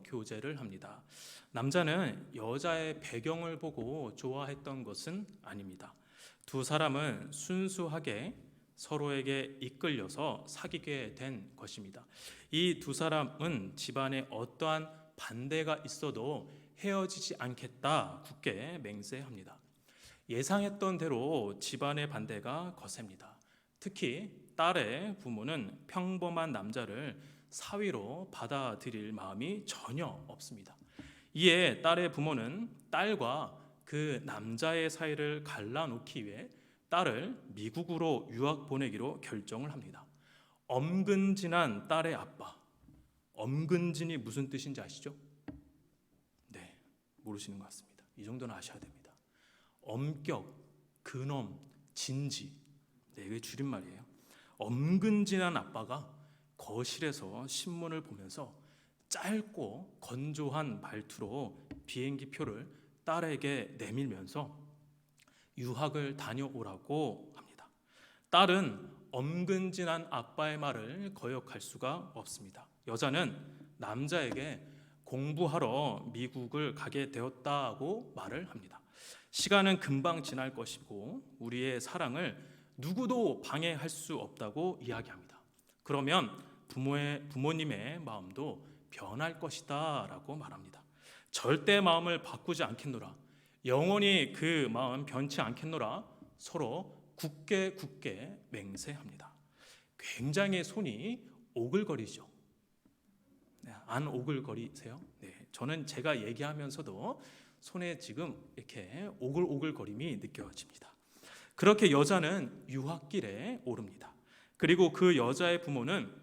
교제를 합니다. 남자는 여자의 배경을 보고 좋아했던 것은 아닙니다. 두 사람은 순수하게 서로에게 이끌려서 사귀게 된 것입니다. 이 두 사람은 집안에 어떠한 반대가 있어도 헤어지지 않겠다 굳게 맹세합니다. 예상했던 대로 집안의 반대가 거셉니다. 특히 딸의 부모는 평범한 남자를 사위로 받아들일 마음이 전혀 없습니다. 이에 딸의 부모는 딸과 그 남자의 사이를 갈라놓기 위해 딸을 미국으로 유학 보내기로 결정을 합니다. 엄근진한 딸의 아빠. 엄근진이 무슨 뜻인지 아시죠? 네, 모르시는 것 같습니다. 이 정도는 아셔야 됩니다. 엄격, 근엄, 진지. 네, 이게 줄임말이에요. 엄근진한 아빠가 거실에서 신문을 보면서 짧고 건조한 말투로 비행기표를 딸에게 내밀면서 유학을 다녀오라고 합니다. 딸은 엄근진한 아빠의 말을 거역할 수가 없습니다. 여자는 남자에게 공부하러 미국을 가게 되었다고 말을 합니다. 시간은 금방 지날 것이고 우리의 사랑을 누구도 방해할 수 없다고 이야기합니다. 그러면 부모님의 마음도 변할 것이다 라고 말합니다. 절대 마음을 바꾸지 않겠노라. 영원히 그 마음 변치 않겠노라. 서로 굳게 맹세합니다. 굉장히 손이 오글거리죠. 네, 안 오글거리세요? 네, 저는 제가 얘기하면서도 손에 지금 이렇게 오글오글거림이 느껴집니다. 그렇게 여자는 유학길에 오릅니다. 그리고 그 여자의 부모는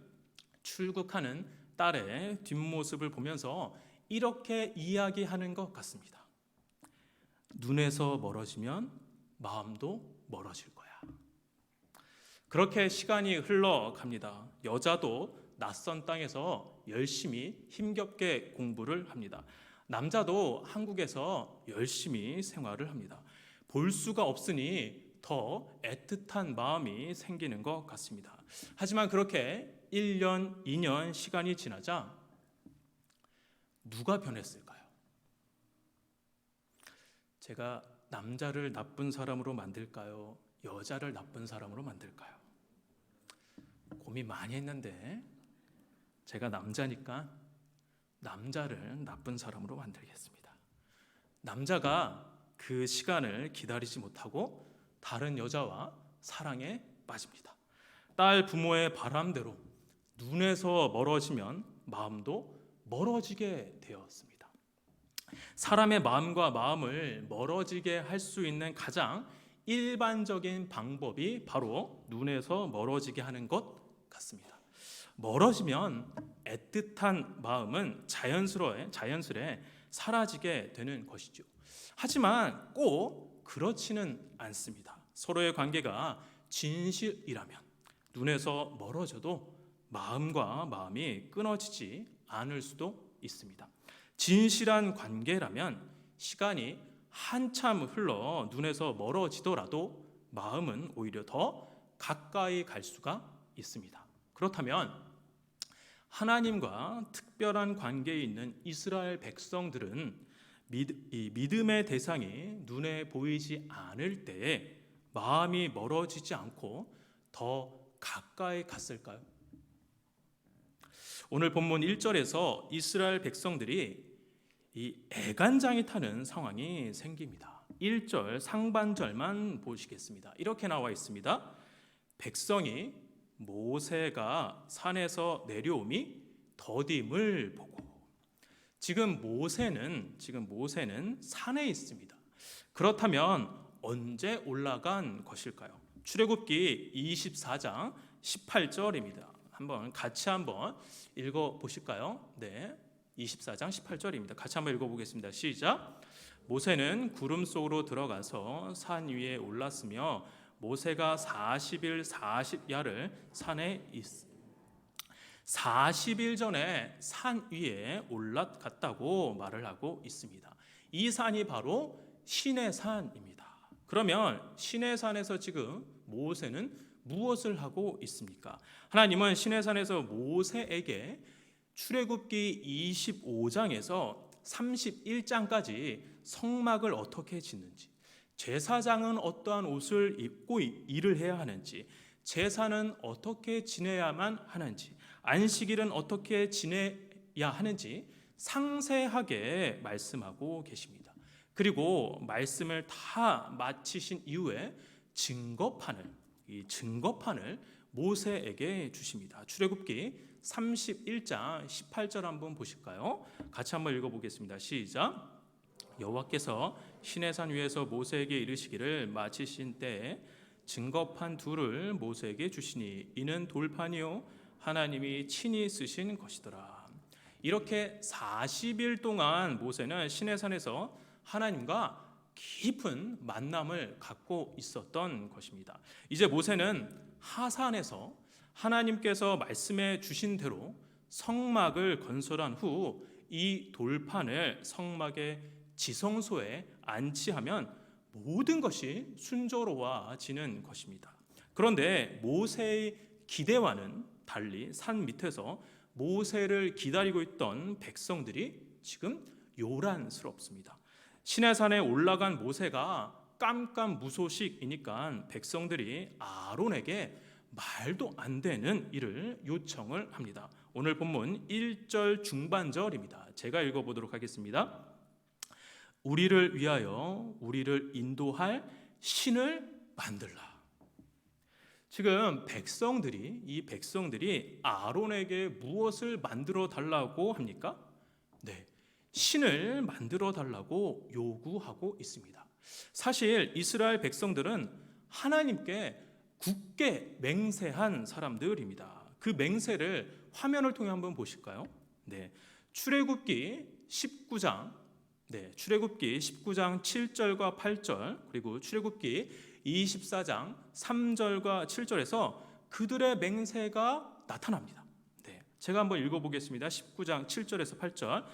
출국하는 딸의 뒷모습을 보면서 이렇게 이야기하는 것 같습니다. 눈에서 멀어지면 마음도 멀어질 거야. 그렇게 시간이 흘러갑니다. 여자도 낯선 땅에서 열심히 힘겹게 공부를 합니다. 남자도 한국에서 열심히 생활을 합니다. 볼 수가 없으니 더 애틋한 마음이 생기는 것 같습니다. 하지만 그렇게 1년, 2년 시간이 지나자 누가 변했을까요? 제가 남자를 나쁜 사람으로 만들까요? 여자를 나쁜 사람으로 만들까요? 고민 많이 했는데 제가 남자니까 남자를 나쁜 사람으로 만들겠습니다. 남자가 그 시간을 기다리지 못하고 다른 여자와 사랑에 빠집니다. 딸 부모의 바람대로 눈에서 멀어지면 마음도 멀어지게 되었습니다. 사람의 마음과 마음을 멀어지게 할 수 있는 가장 일반적인 방법이 바로 눈에서 멀어지게 하는 것 같습니다. 멀어지면 애틋한 마음은 자연스레 사라지게 되는 것이죠. 하지만 꼭 그렇지는 않습니다. 서로의 관계가 진실이라면 눈에서 멀어져도 마음과 마음이 끊어지지 않을 수도 있습니다. 진실한 관계라면 시간이 한참 흘러 눈에서 멀어지더라도 마음은 오히려 더 가까이 갈 수가 있습니다. 그렇다면 하나님과 특별한 관계에 있는 이스라엘 백성들은 이 믿음의 대상이 눈에 보이지 않을 때에 마음이 멀어지지 않고 더 가까이 갔을까요? 오늘 본문 1절에서 이스라엘 백성들이 이 애간장이 타는 상황이 생깁니다. 1절 상반절만 보시겠습니다. 이렇게 나와 있습니다. 백성이 모세가 산에서 내려오미 더딤을 보고. 지금 모세는 산에 있습니다. 그렇다면 언제 올라간 것일까요? 출애굽기 24장 18절입니다. 같이 한번 읽어 보실까요? 네. 24장 18절입니다. 같이 한번 읽어보겠습니다. 시작. 모세는 구름 속으로 들어가서 산 위에 올랐으며 모세가 40일 40야를 산에 40일 전에 산 위에 올라갔다고 말을 하고 있습니다. 이 산이 바로 시내산입니다. 그러면 시내산에서 지금 모세는 무엇을 하고 있습니까? 하나님은 시내산에서 모세에게 출애굽기 25장에서 31장까지 성막을 어떻게 짓는지, 제사장은 어떠한 옷을 입고 일을 해야 하는지, 제사는 어떻게 지내야만 하는지, 안식일은 어떻게 지내야 하는지 상세하게 말씀하고 계십니다. 그리고 말씀을 다 마치신 이후에 이 증거판을 모세에게 주십니다. 출애굽기 31장 18절 한번 보실까요? 같이 한번 읽어보겠습니다. 시작. 여호와께서 시내산 위에서 모세에게 이르시기를 마치신 때에 증거판 둘을 모세에게 주시니 이는 돌판이요 하나님이 친히 쓰신 것이더라. 이렇게 40일 동안 모세는 시내산에서 하나님과 깊은 만남을 갖고 있었던 것입니다. 이제 모세는 하산에서 하나님께서 말씀해 주신 대로 성막을 건설한 후 이 돌판을 성막의 지성소에 안치하면 모든 것이 순조로워지는 것입니다. 그런데 모세의 기대와는 달리 산 밑에서 모세를 기다리고 있던 백성들이 지금 요란스럽습니다. 시내산에 올라간 모세가 깜깜무소식이니까 백성들이 아론에게 말도 안 되는 일을 요청을 합니다. 오늘 본문 1절 중반절입니다. 제가 읽어보도록 하겠습니다. 우리를 위하여 우리를 인도할 신을 만들라. 지금 이 백성들이 아론에게 무엇을 만들어 달라고 합니까? 네, 신을 만들어 달라고 요구하고 있습니다. 사실 이스라엘 백성들은 하나님께 굳게 맹세한 사람들입니다. 그 맹세를 화면을 통해 한번 보실까요? 네, 출애굽기 19장 7절과 8절, 그리고 출애굽기 24장 3절과 7절에서 그들의 맹세가 나타납니다. 네, 제가 한번 읽어보겠습니다. 19장 7절에서 8절,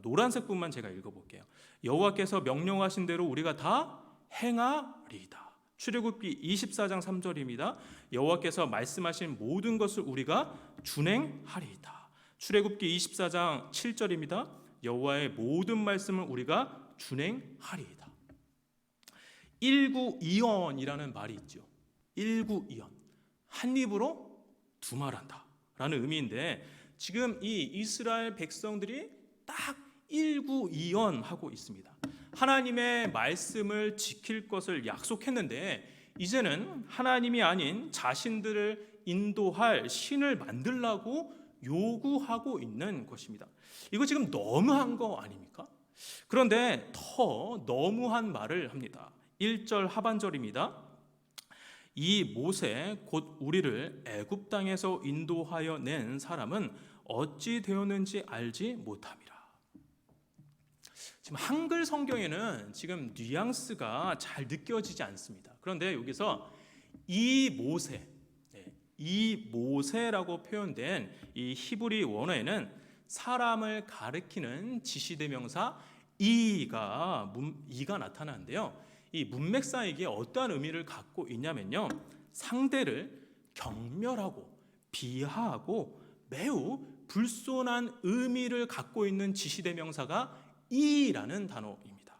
노란색 부분만 제가 읽어볼게요. 여호와께서 명령하신 대로 우리가 다 행하리이다. 출애굽기 24장 3절입니다. 여호와께서 말씀하신 모든 것을 우리가 준행하리이다. 출애굽기 24장 7절입니다. 여호와의 모든 말씀을 우리가 준행하리이다. 일구이언이라는 말이 있죠. 일구이언, 한 입으로 두 말한다 라는 의미인데, 지금 이 이스라엘 백성들이 딱 일구이언하고 있습니다. 하나님의 말씀을 지킬 것을 약속했는데 이제는 하나님이 아닌 자신들을 인도할 신을 만들라고 요구하고 있는 것입니다. 이거 지금 너무한 거 아닙니까? 그런데 더 너무한 말을 합니다. 1절 하반절입니다. 이 모세 곧 우리를 애굽 땅에서 인도하여 낸 사람은 어찌 되었는지 알지 못함이라. 지금 한글 성경에는 지금 뉘앙스가 잘 느껴지지 않습니다. 그런데 여기서 이 모세라고 표현된 이 히브리 원어에는 사람을 가리키는 지시대명사 이가 나타나는데요. 이 문맥상 이게 어떠한 의미를 갖고 있냐면요, 상대를 경멸하고 비하하고 매우 불손한 의미를 갖고 있는 지시대명사가 이라는 단어입니다.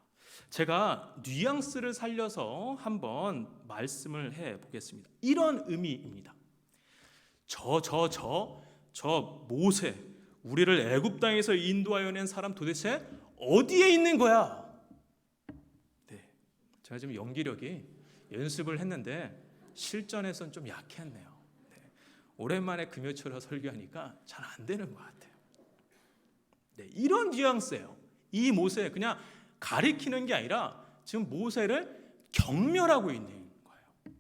제가 뉘앙스를 살려서 한번 말씀을 해 보겠습니다. 이런 의미입니다. 저 모세, 우리를 애굽 땅에서 인도하여 낸 사람 도대체 어디에 있는 거야? 네, 제가 지금 연기력이 연습을 했는데 실전에선 좀 약했네요. 네, 오랜만에 금요초라 설교하니까 잘 안 되는 것 같아요. 네, 이런 뉘앙스예요. 이 모세 그냥 가리키는 게 아니라 지금 모세를 경멸하고 있는 거예요.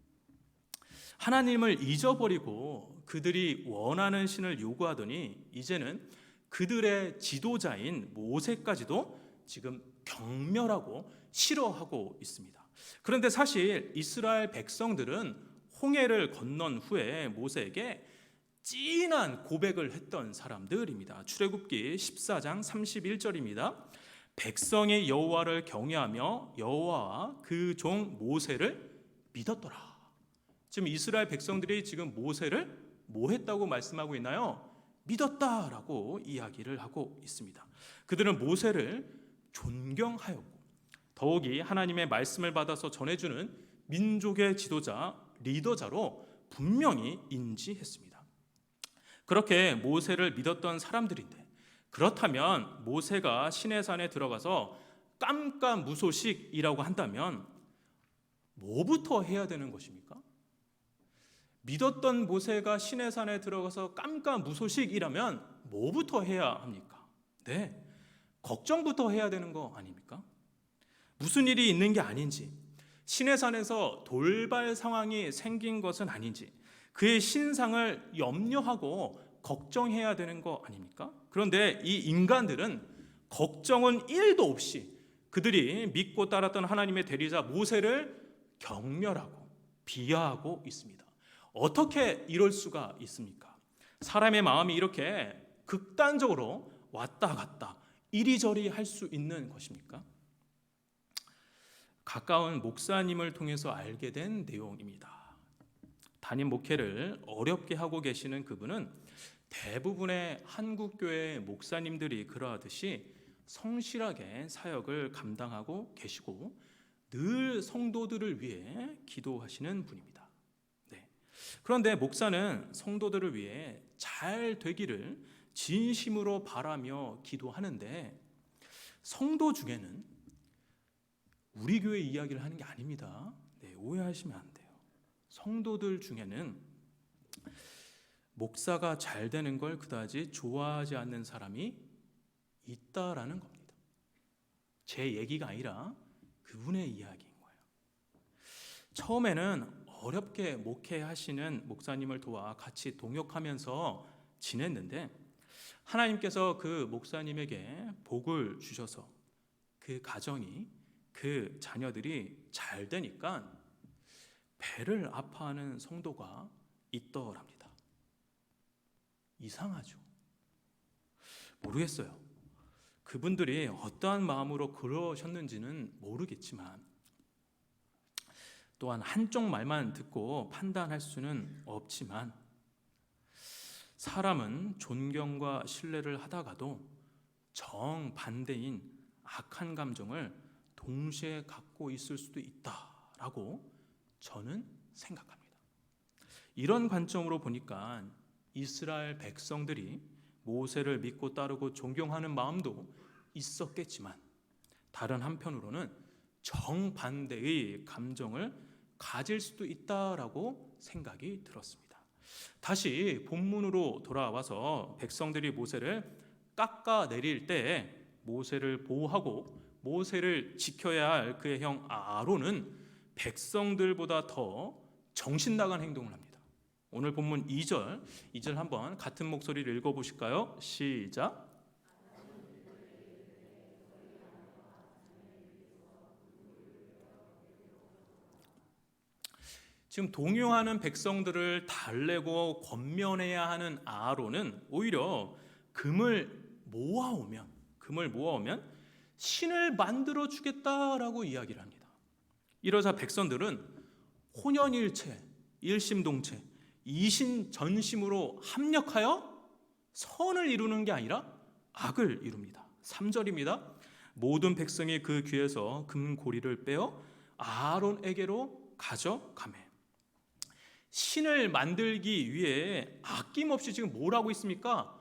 하나님을 잊어버리고 그들이 원하는 신을 요구하더니 이제는 그들의 지도자인 모세까지도 지금 경멸하고 싫어하고 있습니다. 그런데 사실 이스라엘 백성들은 홍해를 건넌 후에 모세에게 진한 고백을 했던 사람들입니다. 출애굽기 14장 31절입니다. 백성이 여호와를 경외하며 여호와와 그 종 모세를 믿었더라. 지금 이스라엘 백성들이 지금 모세를 뭐 했다고 말씀하고 있나요? 믿었다라고 이야기를 하고 있습니다. 그들은 모세를 존경하였고 더욱이 하나님의 말씀을 받아서 전해주는 민족의 지도자, 리더자로 분명히 인지했습니다. 그렇게 모세를 믿었던 사람들인데 그렇다면 모세가 시내산에 들어가서 깜깜무소식이라고 한다면 뭐부터 해야 되는 것입니까? 믿었던 모세가 시내산에 들어가서 깜깜무소식이라면 뭐부터 해야 합니까? 네, 걱정부터 해야 되는 거 아닙니까? 무슨 일이 있는 게 아닌지, 시내산에서 돌발 상황이 생긴 것은 아닌지, 그의 신상을 염려하고 걱정해야 되는 거 아닙니까? 그런데 이 인간들은 걱정은 1도 없이 그들이 믿고 따랐던 하나님의 대리자 모세를 경멸하고 비하하고 있습니다. 어떻게 이럴 수가 있습니까? 사람의 마음이 이렇게 극단적으로 왔다 갔다 이리저리 할 수 있는 것입니까? 가까운 목사님을 통해서 알게 된 내용입니다. 담임 목회를 어렵게 하고 계시는 그분은 대부분의 한국교회 목사님들이 그러하듯이 성실하게 사역을 감당하고 계시고 늘 성도들을 위해 기도하시는 분입니다. 네. 그런데 목사는 성도들을 위해 잘 되기를 진심으로 바라며 기도하는데 성도 중에는 우리 교회 이야기를 하는 게 아닙니다. 네, 오해하시면 안 돼요. 성도들 중에는 목사가 잘 되는 걸 그다지 좋아하지 않는 사람이 있다라는 겁니다. 제 얘기가 아니라 그분의 이야기인 거예요. 처음에는 어렵게 목회하시는 목사님을 도와 같이 동역하면서 지냈는데 하나님께서 그 목사님에게 복을 주셔서 그 가정이 그 자녀들이 잘 되니까 배를 아파하는 성도가 있더랍니다. 이상하죠? 모르겠어요. 그분들이 어떠한 마음으로 그러셨는지는 모르겠지만 또한 한쪽 말만 듣고 판단할 수는 없지만 사람은 존경과 신뢰를 하다가도 정반대인 악한 감정을 동시에 갖고 있을 수도 있다라고 저는 생각합니다. 이런 관점으로 보니까 이스라엘 백성들이 모세를 믿고 따르고 존경하는 마음도 있었겠지만 다른 한편으로는 정반대의 감정을 가질 수도 있다라고 생각이 들었습니다. 다시 본문으로 돌아와서 백성들이 모세를 깎아내릴 때 모세를 보호하고 모세를 지켜야 할 그의 형 아론은 백성들보다 더 정신 나간 행동을 합니다. 오늘 본문 2절 한번 같은 목소리를 읽어보실까요? 시작. 지금 동요하는 백성들을 달래고 권면해야 하는 아론은 오히려 금을 모아오면 신을 만들어 주겠다라고 이야기를 합니다. 이러자 백성들은 혼연일체, 일심동체, 이신전심으로 합력하여 선을 이루는 게 아니라 악을 이룹니다. 3절입니다. 모든 백성이 그 귀에서 금고리를 빼어 아론에게로 가져가매. 신을 만들기 위해 아낌없이 지금 뭘 하고 있습니까?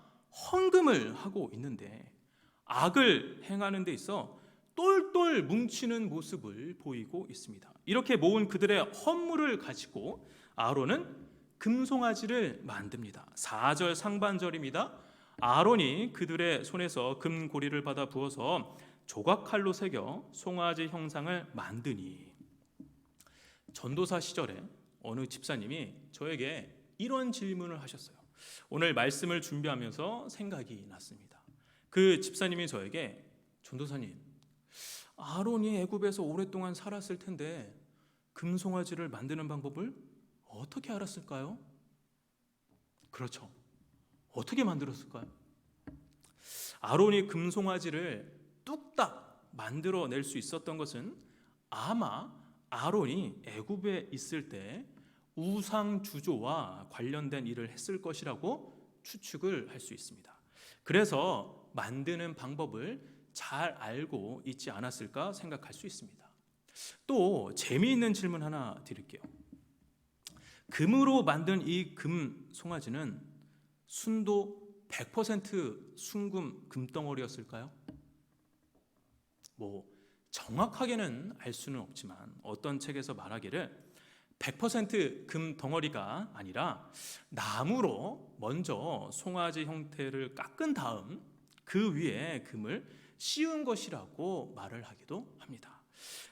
헌금을 하고 있는데 악을 행하는 데 있어 똘똘 뭉치는 모습을 보이고 있습니다. 이렇게 모은 그들의 헌물을 가지고 아론은 금송아지를 만듭니다. 4절 상반절입니다. 아론이 그들의 손에서 금고리를 받아 부어서 조각칼로 새겨 송아지 형상을 만드니. 전도사 시절에 어느 집사님이 저에게 이런 질문을 하셨어요. 오늘 말씀을 준비하면서 생각이 났습니다. 그 집사님이 저에게 전도사님, 아론이 애굽에서 오랫동안 살았을 텐데 금송아지를 만드는 방법을 어떻게 알았을까요? 그렇죠. 어떻게 만들었을까요? 아론이 금송아지를 뚝딱 만들어낼 수 있었던 것은 아마 아론이 애굽에 있을 때 우상 주조와 관련된 일을 했을 것이라고 추측을 할 수 있습니다. 그래서 만드는 방법을 잘 알고 있지 않았을까 생각할 수 있습니다. 또 재미있는 질문 하나 드릴게요. 금으로 만든 이 금 송아지는 순도 100% 순금 금덩어리였을까요? 정확하게는 알 수는 없지만 어떤 책에서 말하기를 100% 금덩어리가 아니라 나무로 먼저 송아지 형태를 깎은 다음 그 위에 금을 씌운 것이라고 말을 하기도 합니다.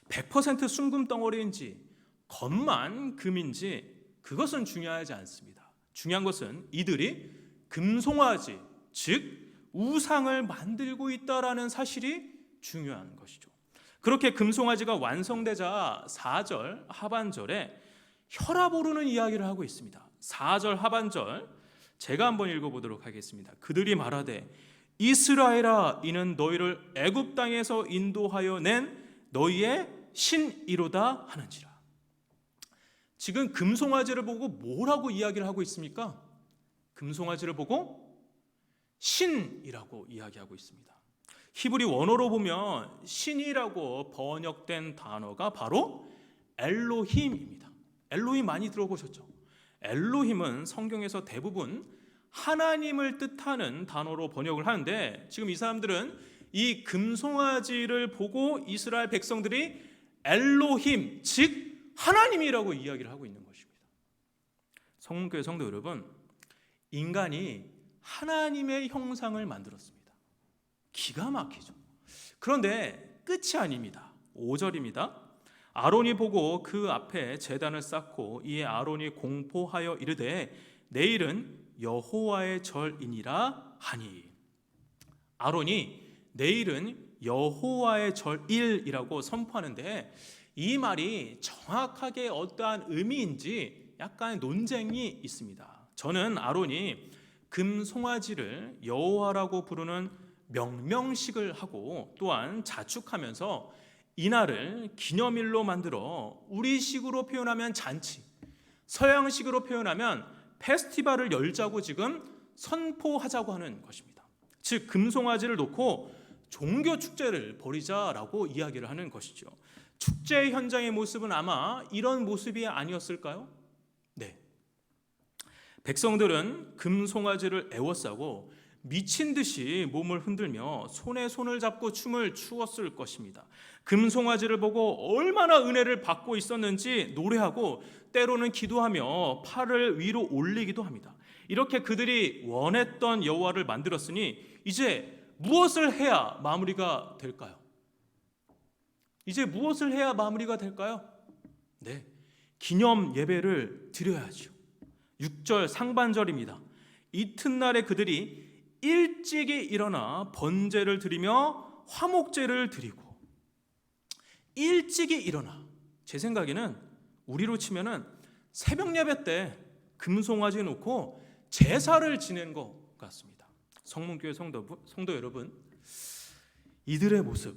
100% 순금 덩어리인지 겉만 금인지 그것은 중요하지 않습니다. 중요한 것은 이들이 금송아지, 즉 우상을 만들고 있다라는 사실이 중요한 것이죠. 그렇게 금송아지가 완성되자 4절 하반절에 혈압 오르는 이야기를 하고 있습니다. 4절 하반절 제가 한번 읽어보도록 하겠습니다. 그들이 말하되 이스라엘아 이는 너희를 애굽 땅에서 인도하여 낸 너희의 신이로다 하는지라. 지금 금송아지를 보고 뭐라고 이야기를 하고 있습니까? 금송아지를 보고 신이라고 이야기하고 있습니다. 히브리 원어로 보면 신이라고 번역된 단어가 바로 엘로힘입니다. 엘로힘 많이 들어보셨죠? 엘로힘은 성경에서 대부분 하나님을 뜻하는 단어로 번역을 하는데 지금 이 사람들은 이 금송아지를 보고 이스라엘 백성들이 엘로힘, 즉 하나님이라고 이야기를 하고 있는 것입니다. 성문교회 성도 여러분, 인간이 하나님의 형상을 만들었습니다. 기가 막히죠. 그런데 끝이 아닙니다. 5절입니다. 아론이 보고 그 앞에 제단을 쌓고 이에 아론이 공포하여 이르되 내일은 여호와의 절이니라 하니. 아론이 내일은 여호와의 절일이라고 선포하는데 이 말이 정확하게 어떠한 의미인지 약간 논쟁이 있습니다. 저는 아론이 금송아지를 여호와라고 부르는 명명식을 하고 또한 자축하면서 이날을 기념일로 만들어 우리식으로 표현하면 잔치, 서양식으로 표현하면 페스티벌을 열자고 지금 선포하자고 하는 것입니다. 즉 금송아지를 놓고 종교 축제를 벌이자라고 이야기를 하는 것이죠. 축제 현장의 모습은 아마 이런 모습이 아니었을까요? 네. 백성들은 금송아지를 애워싸고 미친 듯이 몸을 흔들며 손에 손을 잡고 춤을 추었을 것입니다. 금송아지를 보고 얼마나 은혜를 받고 있었는지 노래하고 때로는 기도하며 팔을 위로 올리기도 합니다. 이렇게 그들이 원했던 여호와를 만들었으니 이제 무엇을 해야 마무리가 될까요? 이제 무엇을 해야 마무리가 될까요? 네, 기념 예배를 드려야죠. 6절 상반절입니다. 이튿날에 그들이 일찍이 일어나 번제를 드리며 화목제를 드리고. 일찍이 일어나, 제 생각에는 우리로 치면은 새벽 예배 때 금송아지 놓고 제사를 지낸 것 같습니다. 성문교회 성도 여러분, 이들의 모습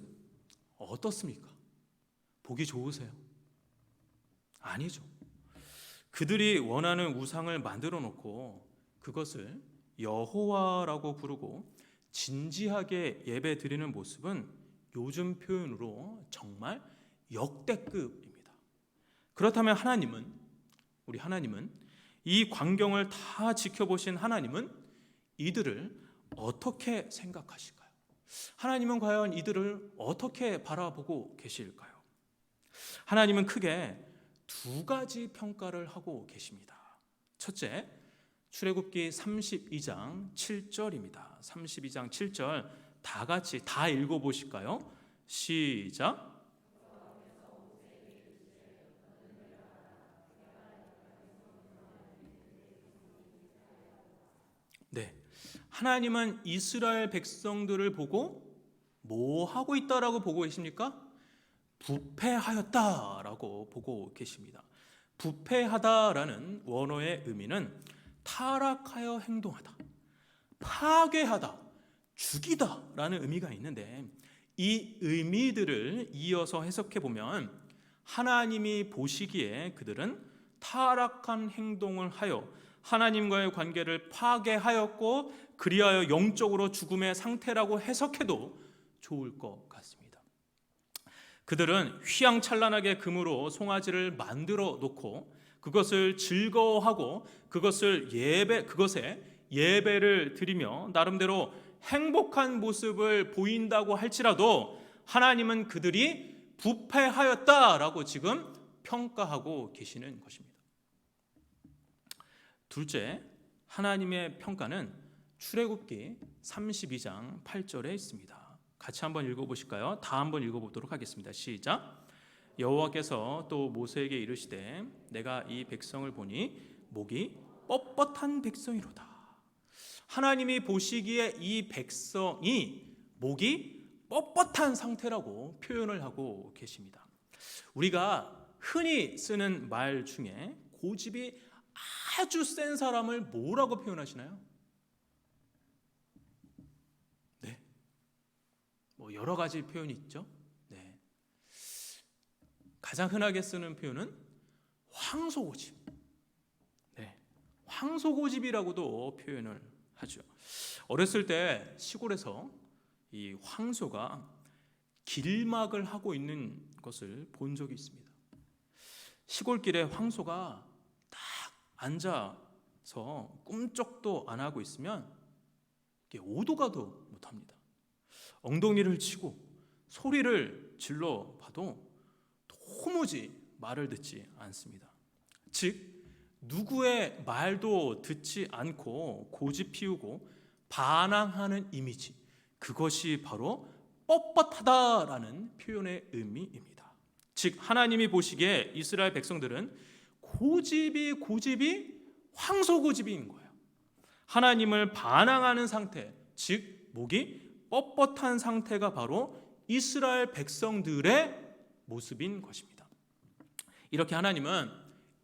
어떻습니까? 보기 좋으세요? 아니죠. 그들이 원하는 우상을 만들어 놓고 그것을 여호와라고 부르고 진지하게 예배 드리는 모습은 요즘 표현으로 정말 역대급입니다. 그렇다면 우리 하나님은 이 광경을 다 지켜보신 하나님은 이들을 어떻게 생각하실까요? 하나님은 과연 이들을 어떻게 바라보고 계실까요? 하나님은 크게 두 가지 평가를 하고 계십니다. 첫째, 출애굽기 32장 7절입니다. 32장 7절 다 같이 다 읽어보실까요? 시작. 네, 하나님은 이스라엘 백성들을 보고 뭐 하고 있다라고 보고 계십니까? 부패하였다라고 보고 계십니다. 부패하다라는 원어의 의미는 타락하여 행동하다, 파괴하다, 죽이다라는 의미가 있는데 이 의미들을 이어서 해석해 보면 하나님이 보시기에 그들은 타락한 행동을 하여 하나님과의 관계를 파괴하였고 그리하여 영적으로 죽음의 상태라고 해석해도 좋을 것 같습니다. 그들은 휘황찬란하게 금으로 송아지를 만들어 놓고 그것을 즐거워하고 그것에 예배를 드리며 나름대로 행복한 모습을 보인다고 할지라도 하나님은 그들이 부패하였다라고 지금 평가하고 계시는 것입니다. 둘째, 하나님의 평가는 출애굽기 32장 8절에 있습니다. 같이 한번 읽어보실까요? 다 한번 읽어보도록 하겠습니다. 시작. 여호와께서 또 모세에게 이르시되 내가 이 백성을 보니 목이 뻣뻣한 백성이로다. 하나님이 보시기에 이 백성이 목이 뻣뻣한 상태라고 표현을 하고 계십니다. 우리가 흔히 쓰는 말 중에 고집이 아주 센 사람을 뭐라고 표현하시나요? 네, 뭐 여러 가지 표현이 있죠. 네, 가장 흔하게 쓰는 표현은 황소고집. 네, 황소고집이라고도 표현을 하죠. 어렸을 때 시골에서 이 황소가 길막을 하고 있는 것을 본 적이 있습니다. 시골길에 황소가 딱 앉아서 꿈쩍도 안 하고 있으면 오도 가도 못합니다. 엉덩이를 치고 소리를 질러 봐도 도무지 말을 듣지 않습니다. 즉 누구의 말도 듣지 않고 고집 피우고 반항하는 이미지, 그것이 바로 뻣뻣하다라는 표현의 의미입니다. 즉 하나님이 보시기에 이스라엘 백성들은 고집이 황소고집인 거예요. 하나님을 반항하는 상태, 즉 목이 뻣뻣한 상태가 바로 이스라엘 백성들의 모습인 것입니다. 이렇게 하나님은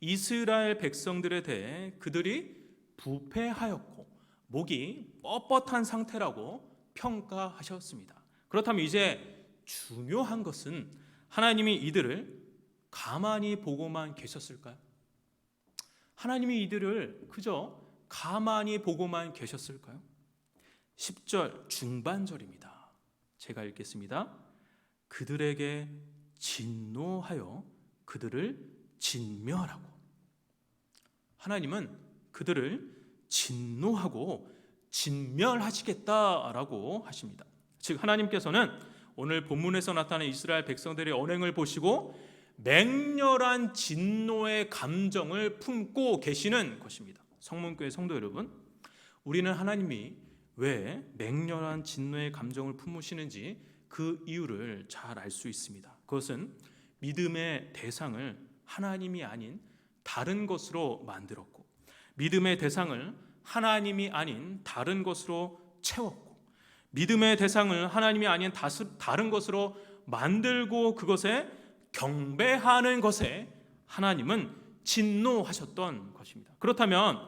이스라엘 백성들에 대해 그들이 부패하였고 목이 뻣뻣한 상태라고 평가하셨습니다. 그렇다면 이제 중요한 것은 하나님이 이들을 가만히 보고만 계셨을까요? 하나님이 이들을 그저 가만히 보고만 계셨을까요? 10절 중반절입니다. 제가 읽겠습니다. 그들에게 진노하여 그들을 진멸하고. 하나님은 그들을 진노하고 진멸하시겠다라고 하십니다. 즉 하나님께서는 오늘 본문에서 나타난 이스라엘 백성들의 언행을 보시고 맹렬한 진노의 감정을 품고 계시는 것입니다. 성문교회 성도 여러분, 우리는 하나님이 왜 맹렬한 진노의 감정을 품으시는지 그 이유를 잘 알 수 있습니다. 그것은 믿음의 대상을 하나님이 아닌 다른 것으로 만들었고, 믿음의 대상을 하나님이 아닌 다른 것으로 채웠고, 믿음의 대상을 하나님이 아닌 다른 것으로 만들고 그것에 경배하는 것에 하나님은 진노하셨던 것입니다. 그렇다면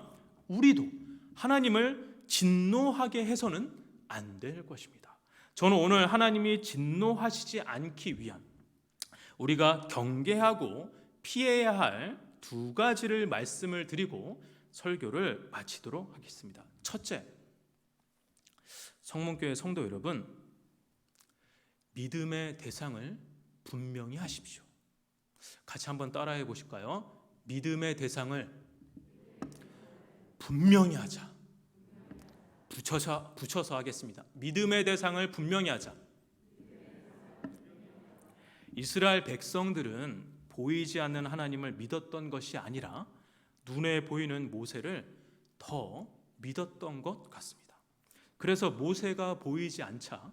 우리도 하나님을 진노하게 해서는 안 될 것입니다. 저는 오늘 하나님이 진노하시지 않기 위한 우리가 경계하고 피해야 할 두 가지를 말씀을 드리고 설교를 마치도록 하겠습니다. 첫째, 성문교회 성도 여러분, 믿음의 대상을 분명히 하십시오. 같이 한번 따라해 보실까요? 믿음의 대상을 분명히 하자. 붙여서 하겠습니다. 믿음의 대상을 분명히 하자. 이스라엘 백성들은 보이지 않는 하나님을 믿었던 것이 아니라 눈에 보이는 모세를 더 믿었던 것 같습니다. 그래서 모세가 보이지 않자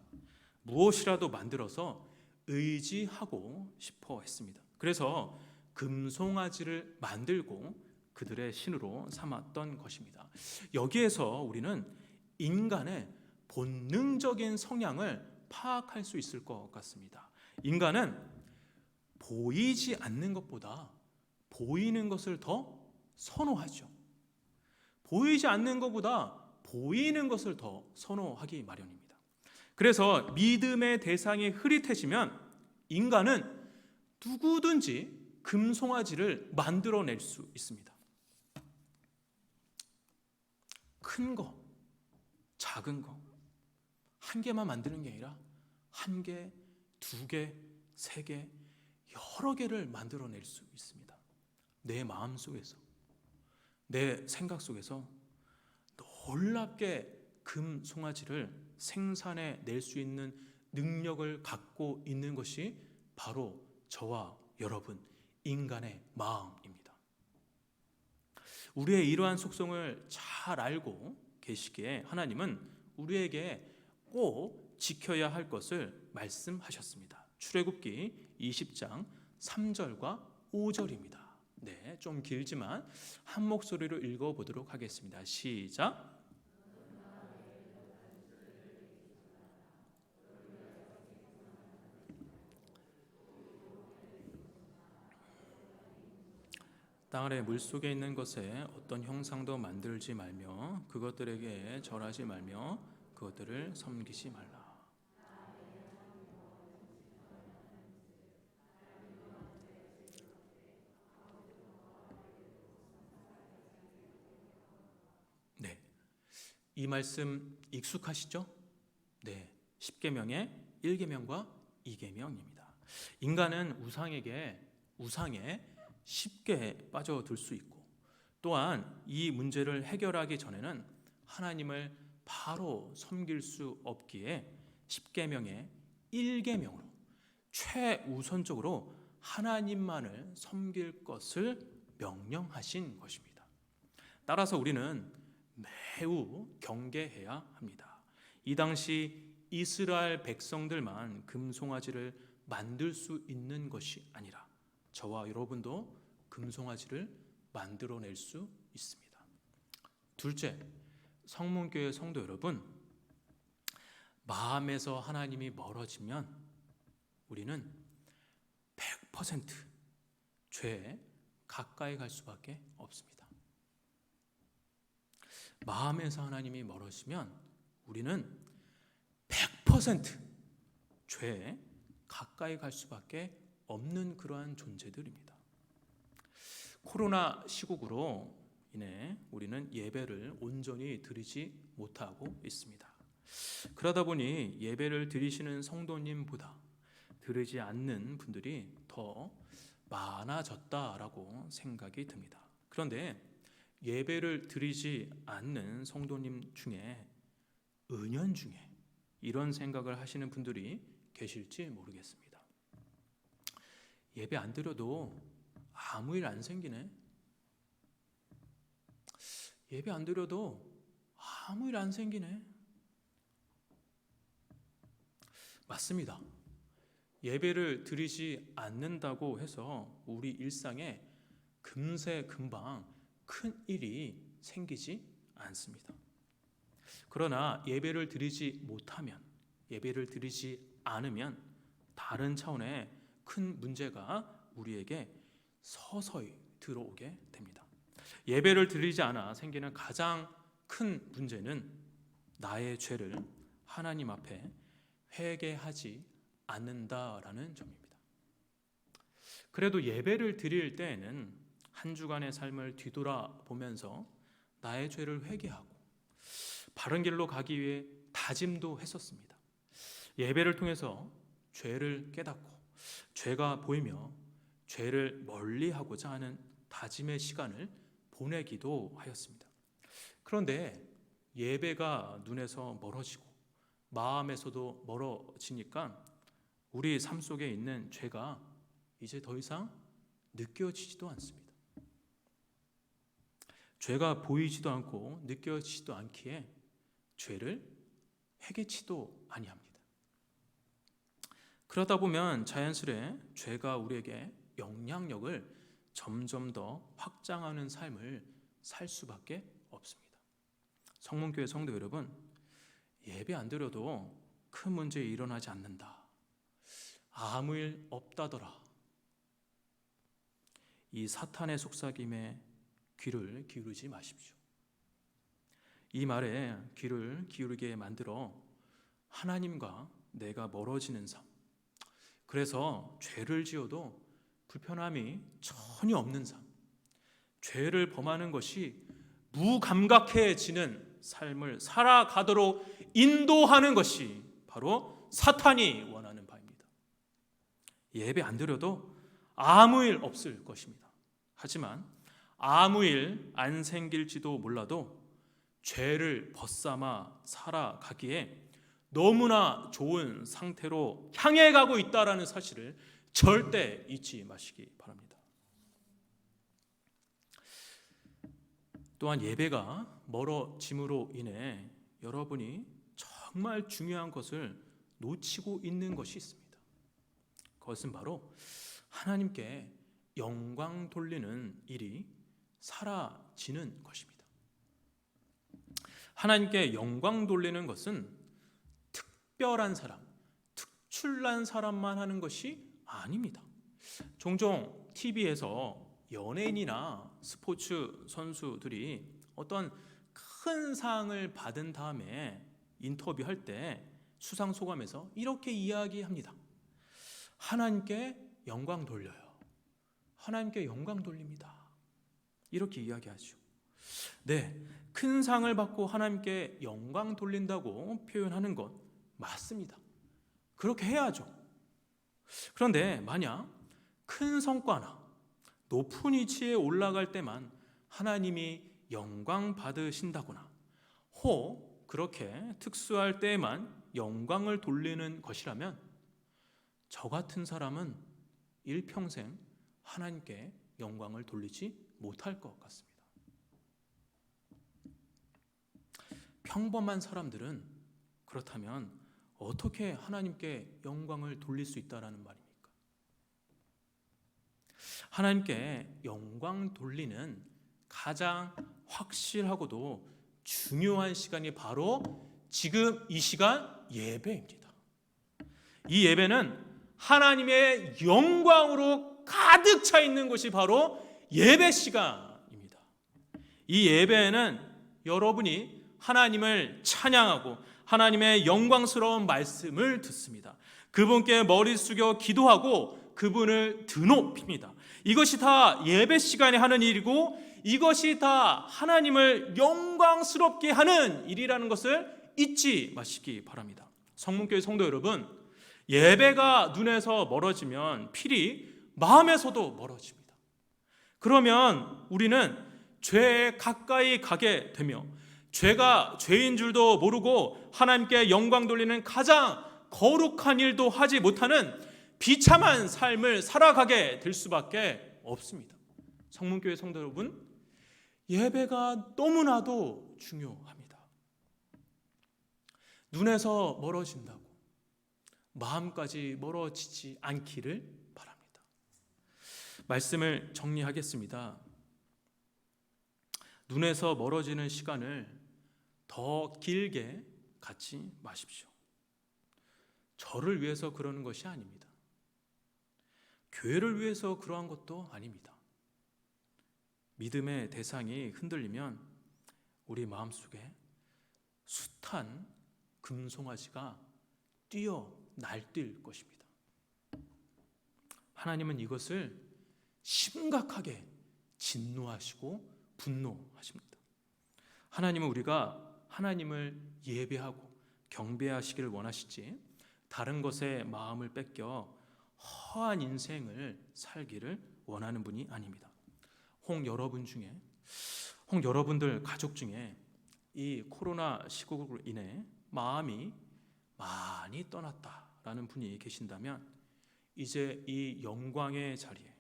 무엇이라도 만들어서 의지하고 싶어 했습니다. 그래서 금송아지를 만들고 그들의 신으로 삼았던 것입니다. 여기에서 우리는 인간의 본능적인 성향을 파악할 수 있을 것 같습니다. 인간은 보이지 않는 것보다 보이는 것을 더 선호하죠. 보이지 않는 것보다 보이는 것을 더 선호하기 마련입니다. 그래서 믿음의 대상이 흐릿해지면 인간은 누구든지 금송아지를 만들어낼 수 있습니다. 큰 거, 작은 거, 한 개만 만드는 게 아니라 한 개, 두 개, 세 개, 여러 개를 만들어낼 수 있습니다. 내 마음 속에서, 내 생각 속에서 놀랍게 금 송아지를 생산해 낼 수 있는 능력을 갖고 있는 것이 바로 저와 여러분 인간의 마음입니다. 우리의 이러한 속성을 잘 알고 계시기에 하나님은 우리에게 꼭 지켜야 할 것을 말씀하셨습니다. 출애굽기 20장 3절과 5절입니다. 네, 좀 길지만 한 목소리로 읽어보도록 하겠습니다. 시작. 땅 아래 물속에 있는 것에 어떤 형상도 만들지 말며 그것들에게 절하지 말며 그것들을 섬기지 말라. 네, 이 말씀 익숙하시죠? 네, 10계명의 1계명과 2계명입니다. 인간은 우상에 쉽게 빠져들 수 있고 또한 이 문제를 해결하기 전에는 하나님을 바로 섬길 수 없기에 10계명의 1계명으로 최우선적으로 하나님만을 섬길 것을 명령하신 것입니다. 따라서 우리는 매우 경계해야 합니다. 이 당시 이스라엘 백성들만 금송아지를 만들 수 있는 것이 아니라 저와 여러분도 금송아지를 만들어낼 수 있습니다. 둘째, 성문교회 성도 여러분, 마음에서 하나님이 멀어지면 우리는 100% 죄에 가까이 갈 수밖에 없습니다. 마음에서 하나님이 멀어지면 우리는 100% 죄에 가까이 갈 수밖에 없는 그러한 존재들입니다. 코로나 시국으로 인해 우리는 예배를 온전히 드리지 못하고 있습니다. 그러다 보니 예배를 드리시는 성도님보다 드리지 않는 분들이 더 많아졌다라고 생각이 듭니다. 그런데 예배를 드리지 않는 성도님 중에 은연중에 이런 생각을 하시는 분들이 계실지 모르겠습니다. 예배 안 드려도 아무 일 안 생기네. 예배 안 드려도 아무 일 안 생기네. 맞습니다. 예배를 드리지 않는다고 해서 우리 일상에 금세 금방 큰 일이 생기지 않습니다. 그러나 예배를 드리지 못하면, 예배를 드리지 않으면 다른 차원의 큰 문제가 우리에게 서서히 들어오게 됩니다. 예배를 드리지 않아 생기는 가장 큰 문제는 나의 죄를 하나님 앞에 회개하지 않는다라는 점입니다. 그래도 예배를 드릴 때에는 한 주간의 삶을 뒤돌아보면서 나의 죄를 회개하고 바른 길로 가기 위해 다짐도 했었습니다. 예배를 통해서 죄를 깨닫고 죄가 보이며 죄를 멀리하고자 하는 다짐의 시간을 보내기도 하였습니다. 그런데 예배가 눈에서 멀어지고 마음에서도 멀어지니까 우리 삶 속에 있는 죄가 이제 더 이상 느껴지지도 않습니다. 죄가 보이지도 않고 느껴지지도 않기에 죄를 회개치도 아니합니다. 그러다 보면 자연스레 죄가 우리에게 영향력을 점점 더 확장하는 삶을 살 수밖에 없습니다. 성문교회 성도 여러분, 예배 안 드려도 큰 문제 일어나지 않는다. 아무 일 없다더라. 이 사탄의 속삭임에 귀를 기울이지 마십시오. 이 말에 귀를 기울이게 만들어 하나님과 내가 멀어지는 삶, 그래서 죄를 지어도 불편함이 전혀 없는 삶, 죄를 범하는 것이 무감각해지는 삶을 살아가도록 인도하는 것이 바로 사탄이 원하는 바입니다. 예배 안 드려도 아무 일 없을 것입니다. 하지만 아무 일 안 생길지도 몰라도 죄를 벗삼아 살아가기에 너무나 좋은 상태로 향해 가고 있다는 사실을 절대 잊지 마시기 바랍니다. 또한 예배가 멀어짐으로 인해 여러분이 정말 중요한 것을 놓치고 있는 것이 있습니다. 그것은 바로 하나님께 영광 돌리는 일이 사라지는 것입니다. 하나님께 영광 돌리는 것은 특별한 사람, 특출난 사람만 하는 것이 아닙니다. 종종 TV에서 연예인이나 스포츠 선수들이 어떤 큰 상을 받은 다음에 인터뷰할 때 수상 소감에서 이렇게 이야기합니다. 하나님께 영광 돌려요. 하나님께 영광 돌립니다. 이렇게 이야기하죠. 네, 큰 상을 받고 하나님께 영광 돌린다고 표현하는 것 맞습니다. 그렇게 해야죠. 그런데 만약 큰 성과나 높은 위치에 올라갈 때만 하나님이 영광 받으신다거나 혹 그렇게 특수할 때에만 영광을 돌리는 것이라면 저 같은 사람은 일평생 하나님께 영광을 돌리지 못할 것 같습니다. 평범한 사람들은 그렇다면 어떻게 하나님께 영광을 돌릴 수 있다는 말입니까? 하나님께 영광 돌리는 가장 확실하고도 중요한 시간이 바로 지금 이 시간 예배입니다. 이 예배는 하나님의 영광으로 가득 차 있는 것이 바로 예배 시간입니다. 이 예배에는 여러분이 하나님을 찬양하고 하나님의 영광스러운 말씀을 듣습니다. 그분께 머리 숙여 기도하고 그분을 드높입니다. 이것이 다 예배 시간에 하는 일이고 이것이 다 하나님을 영광스럽게 하는 일이라는 것을 잊지 마시기 바랍니다. 성문교회 성도 여러분, 예배가 눈에서 멀어지면 필히 마음에서도 멀어집니다. 그러면 우리는 죄에 가까이 가게 되며 죄가 죄인 줄도 모르고 하나님께 영광 돌리는 가장 거룩한 일도 하지 못하는 비참한 삶을 살아가게 될 수밖에 없습니다. 성문교회 성도 여러분, 예배가 너무나도 중요합니다. 눈에서 멀어진다고 마음까지 멀어지지 않기를 바랍니다. 말씀을 정리하겠습니다. 눈에서 멀어지는 시간을 더 길게 갖지 마십시오. 저를 위해서 그러는 것이 아닙니다. 교회를 위해서 그러한 것도 아닙니다. 믿음의 대상이 흔들리면 우리 마음속에 숱한 금송아지가 뛰어 날뛸 것입니다. 하나님은 이것을 심각하게 진노하시고 분노하십니다. 하나님은 우리가 하나님을 예배하고 경배하시기를 원하시지 다른 것에 마음을 뺏겨 허한 인생을 살기를 원하는 분이 아닙니다. 혹 여러분들 가족 중에 이 코로나 시국으로 인해 마음이 많이 떠났다라는 분이 계신다면 이제 이 영광의 자리에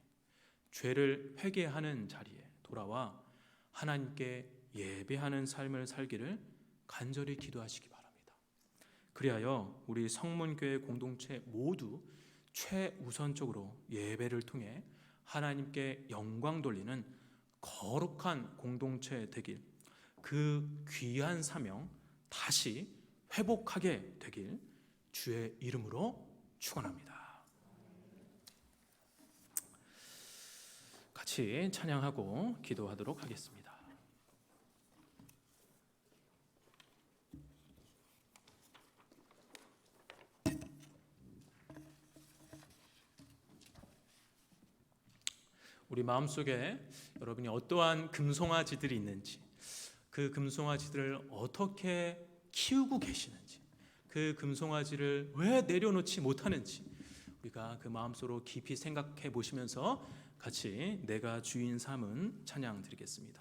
죄를 회개하는 자리에 돌아와 하나님께 예배하는 삶을 살기를 간절히 기도하시기 바랍니다. 그리하여 우리 성문교회 공동체 모두 최우선적으로 예배를 통해 하나님께 영광 돌리는 거룩한 공동체 되길, 그 귀한 사명 다시 회복하게 되길 주의 이름으로 축원합니다. 같이 찬양하고 기도하도록 하겠습니다. 우리 마음속에 여러분이 어떠한 금송아지들이 있는지, 그 금송아지들을 어떻게 키우고 계시는지, 그 금송아지를 왜 내려놓지 못하는지 우리가 그 마음속으로 깊이 생각해 보시면서 같이 내가 주인 삼은 찬양 드리겠습니다.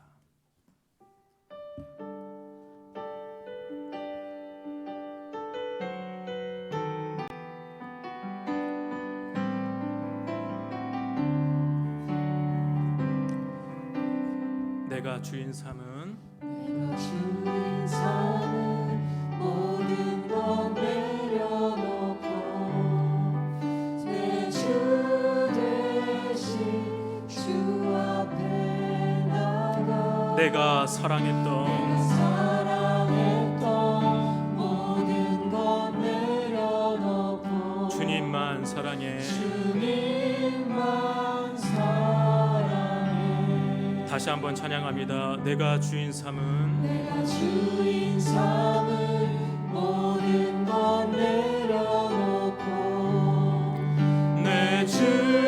내가 주인 삼은 내가 주인 삼은 모든 것 내려놓고 내 주 대신 주 앞에 나가 내가 사랑했던 모든 것 내려놓고 주님만 사랑해. 주님만 사랑해. 다시 한번 찬양합니다. 내가 주인 삼은 내가 주인 삼은 모든 것 내려놓고 내 주